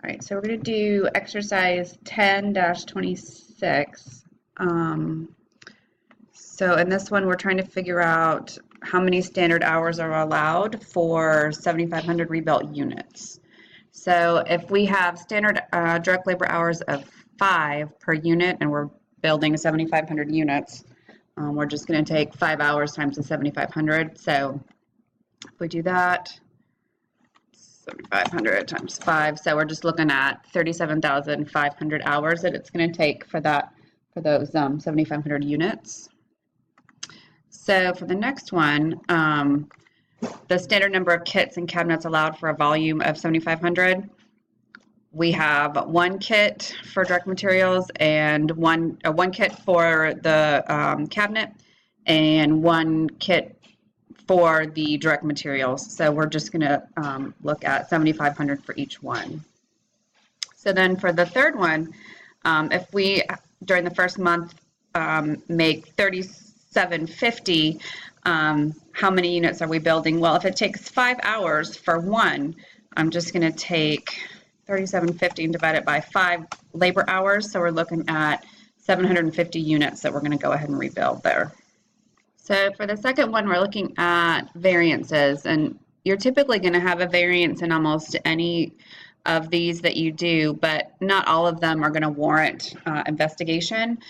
All right, so we're going to do exercise 10-26. So in this one, we're trying to figure out how many standard hours are allowed for 7,500 rebuilt units. So if we have standard direct labor hours of 5 per unit and we're building 7,500 units, we're just going to take 5 hours times the 7,500. So if we do that, 7,500 times 5. So we're just looking at 37,500 hours that it's going to take for those 7,500 units. So for the next one, the standard number of kits and cabinets allowed for a volume of 7,500. We have one kit for direct materials and one kit for the cabinet and one kit for the direct materials. So we're just going to look at 7,500 for each one. So then for the third one, if we during the first month make 3,750, how many units are we building? Well, if it takes 5 hours for one, I'm just going to take 3,750 and divide it by 5 labor hours. So we're looking at 750 units that we're going to go ahead and rebuild there. So for the second one, we're looking at variances, and you're typically going to have a variance in almost any of these that you do, but not all of them are going to warrant investigation.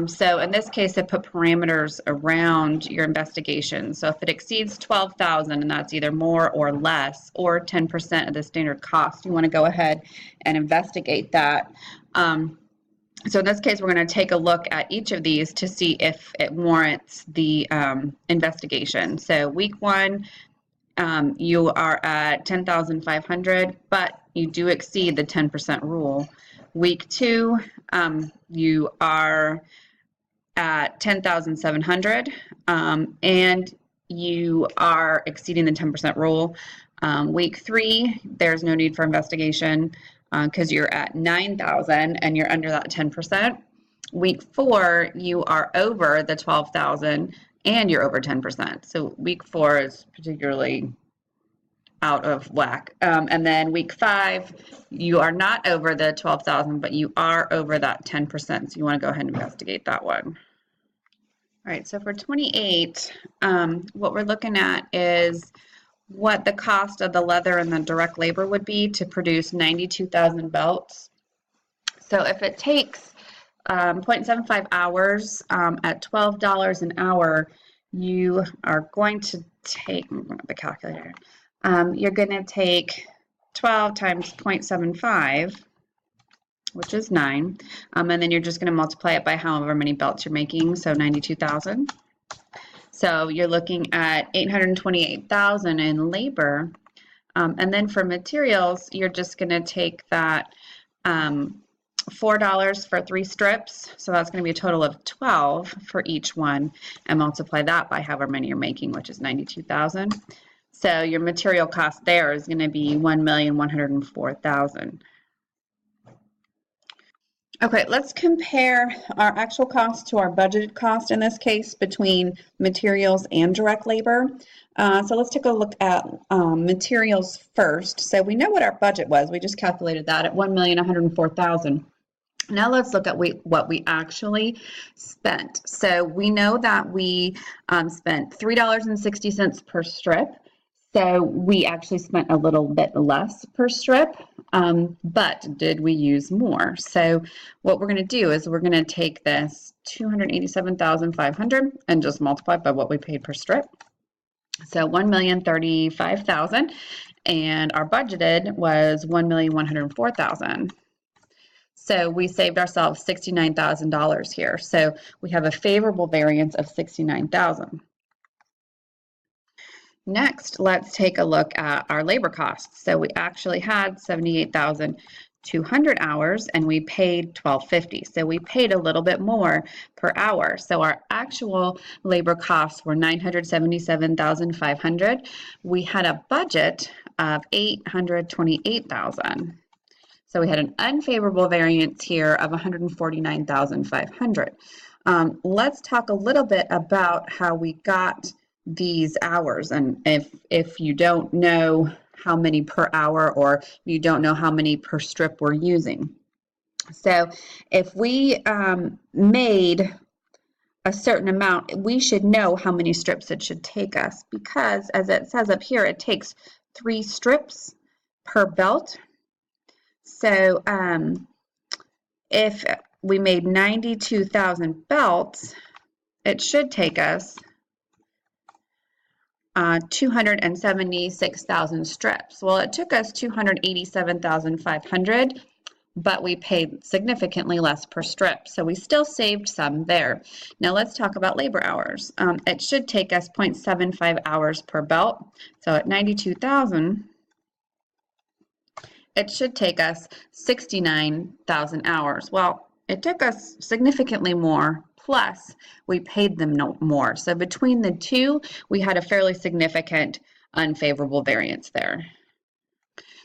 So in this case, I put parameters around your investigation. So if it exceeds 12,000, and that's either more or less, or 10% of the standard cost, you want to go ahead and investigate that. So in this case, we're going to take a look at each of these to see if it warrants the investigation. So week 1, you are at 10,500, but you do exceed the 10% rule. Week 2, you are at 10,700, and you are exceeding the 10% rule. Week 3, there's no need for investigation because you're at 9,000 and you're under that 10%. Week 4, you are over the 12,000 and you're over 10%. So week 4 is particularly out of whack. And then week 5, you are not over the 12,000, but you are over that 10%. So you want to go ahead and investigate that one. All right, so for 28, what we're looking at is what the cost of the leather and the direct labor would be to produce 92,000 belts. So if it takes 0.75 hours at $12 an hour, you are going to take, I'm going to the calculator, you're going to take 12 times 0.75, which is 9, and then you're just going to multiply it by however many belts you're making, so 92,000. So you're looking at 828,000 in labor, and then for materials, you're just going to take that $4 for 3 strips, so that's going to be a total of 12 for each one, and multiply that by however many you're making, which is 92,000. So your material cost there is going to be $1,104,000. Okay, let's compare our actual cost to our budgeted cost in this case between materials and direct labor. So let's take a look at materials first. So we know what our budget was. We just calculated that at $1,104,000. Now let's look at what we actually spent. So we know that we spent $3.60 per strip. So we actually spent a little bit less per strip, but did we use more? So what we're going to do is we're going to take this 287,500 and just multiply by what we paid per strip. So 1,035,000, and our budgeted was 1,104,000. So we saved ourselves $69,000 here. So we have a favorable variance of $69,000. Next, let's take a look at our labor costs. So we actually had 78,200 hours and we paid $12.50. So we paid a little bit more per hour. So our actual labor costs were $977,500. We had a budget of $828,000. So we had an unfavorable variance here of $149,500. Let's talk a little bit about how we got these hours, and if you don't know how many per hour, or you don't know how many per strip we're using. So if we made a certain amount, we should know how many strips it should take us, because as it says up here, it takes 3 strips per belt. So if we made 92,000 belts, it should take us 276,000 strips. Well, it took us 287,500, but we paid significantly less per strip, so we still saved some there. Now let's talk about labor hours. It should take us 0.75 hours per belt, so at 92,000, it should take us 69,000 hours. Well, it took us significantly more, plus we paid them no more. So between the two, we had a fairly significant unfavorable variance there.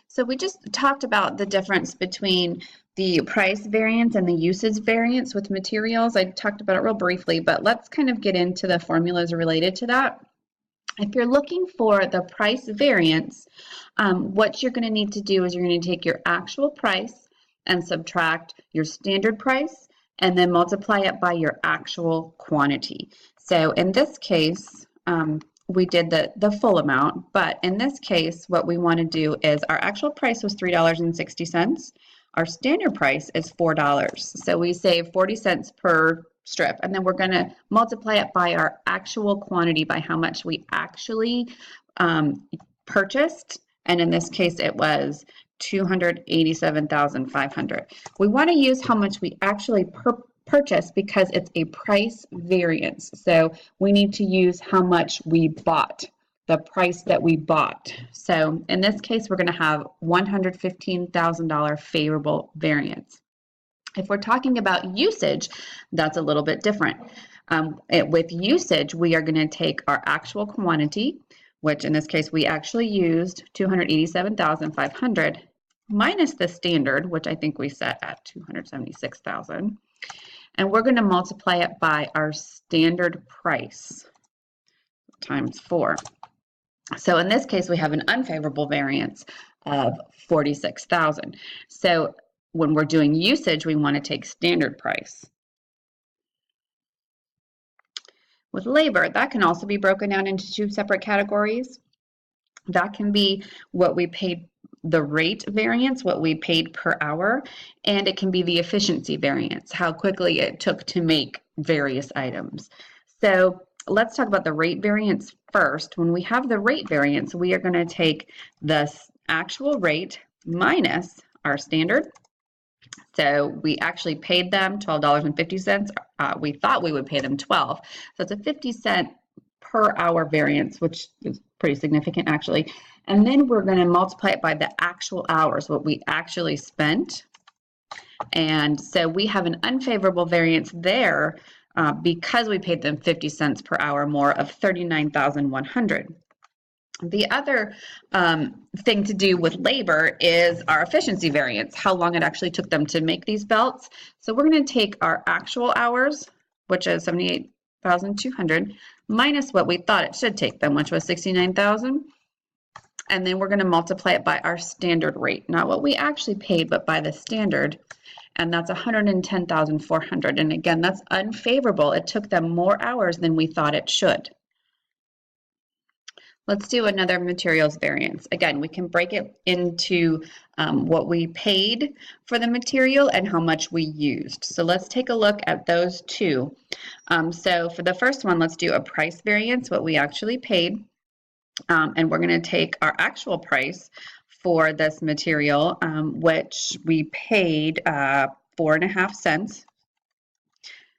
So we just talked about the difference between the price variance and the usage variance with materials. I talked about it real briefly, but let's kind of get into the formulas related to that. If you're looking for the price variance, what you're going to need to do is you're going to take your actual price and subtract your standard price and then multiply it by your actual quantity. So in this case, we did the full amount, but in this case, what we want to do is our actual price was $3.60. Our standard price is $4. So we save 40 cents per strip, and then we're going to multiply it by our actual quantity, by how much we actually purchased. And in this case, it was 287,500. We want to use how much we actually purchase because it's a price variance. So we need to use how much we bought, the price that we bought. So in this case, we're going to have $115,000 favorable variance. If we're talking about usage, that's a little bit different. With usage, we are going to take our actual quantity, which in this case, we actually used 287,500 minus the standard, which I think we set at 276,000. And we're going to multiply it by our standard price times 4. So in this case, we have an unfavorable variance of 46,000. So when we're doing usage, we want to take standard price. With labor, that can also be broken down into 2 separate categories. That can be what we paid, the rate variance, what we paid per hour, and it can be the efficiency variance, how quickly it took to make various items. So let's talk about the rate variance first. When we have the rate variance, we are going to take the actual rate minus our standard. So we actually paid them $12.50. We thought we would pay them $12. So it's a 50-cent per hour variance, which is pretty significant actually. And then we're going to multiply it by the actual hours, what we actually spent. And so we have an unfavorable variance there because we paid them 50 cents per hour more of 39,100. The other thing to do with labor is our efficiency variance, how long it actually took them to make these belts. So we're going to take our actual hours, which is 78,200, minus what we thought it should take them, which was 69,000. And then we're going to multiply it by our standard rate, not what we actually paid, but by the standard. And that's 110,400. And again, that's unfavorable. It took them more hours than we thought it should. Let's do another materials variance. Again, we can break it into what we paid for the material and how much we used. So let's take a look at those two. So for the first one, let's do a price variance, what we actually paid. And we're going to take our actual price for this material, which we paid 4.5 cents,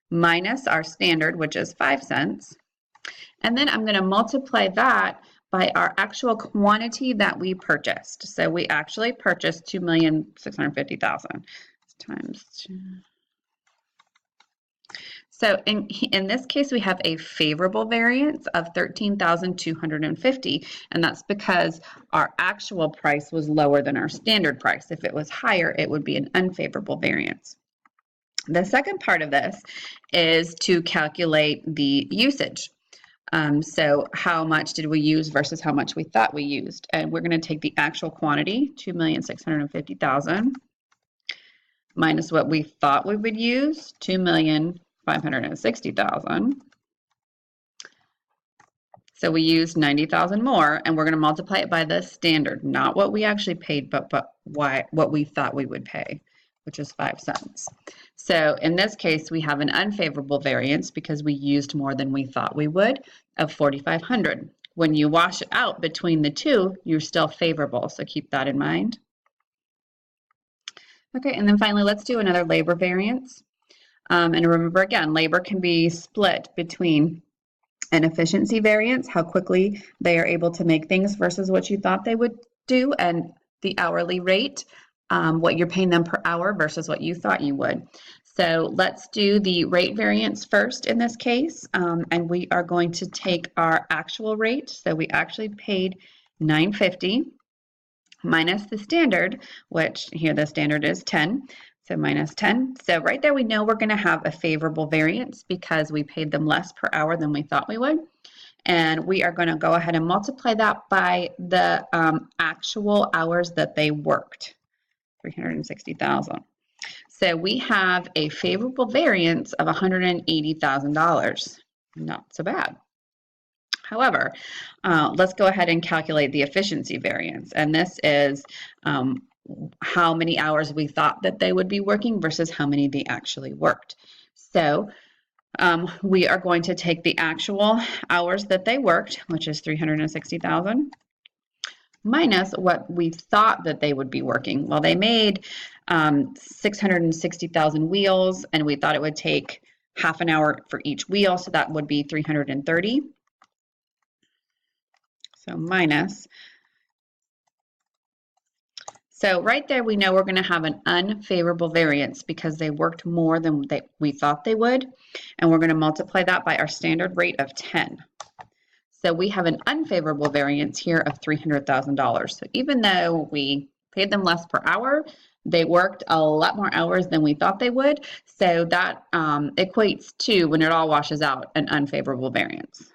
minus our standard, which is 5 cents. And then I'm going to multiply that by our actual quantity that we purchased. So we actually purchased 2,650,000 times 2. So in this case, we have a favorable variance of 13,250, and that's because our actual price was lower than our standard price. If it was higher, it would be an unfavorable variance. The second part of this is to calculate the usage. So how much did we use versus how much we thought we used? And we're going to take the actual quantity, 2,650,000, minus what we thought we would use, 2,560,000. So we used 90,000 more, and we're going to multiply it by the standard, not what we actually paid, but what we thought we would pay, which is 5 cents. So in this case, we have an unfavorable variance because we used more than we thought we would of 4,500. When you wash it out between the two, you're still favorable, so keep that in mind. Okay, and then finally, let's do another labor variance. And remember again, labor can be split between an efficiency variance, how quickly they are able to make things versus what you thought they would do, and the hourly rate, what you're paying them per hour versus what you thought you would. So let's do the rate variance first in this case, and we are going to take our actual rate. So we actually paid $9.50 minus the standard, which here the standard is 10. So minus 10. So right there we know we're going to have a favorable variance because we paid them less per hour than we thought we would. And we are going to go ahead and multiply that by the actual hours that they worked, 360,000. So we have a favorable variance of $180,000. Not so bad. However, let's go ahead and calculate the efficiency variance. And this is how many hours we thought that they would be working versus how many they actually worked. So we are going to take the actual hours that they worked, which is 360,000, minus what we thought that they would be working. Well, they made 660,000 wheels, and we thought it would take half an hour for each wheel, so that would be 330. So minus. So right there, we know we're going to have an unfavorable variance because they worked more than we thought they would. And we're going to multiply that by our standard rate of 10. So we have an unfavorable variance here of $300,000. So even though we paid them less per hour, they worked a lot more hours than we thought they would. So that equates to, when it all washes out, an unfavorable variance.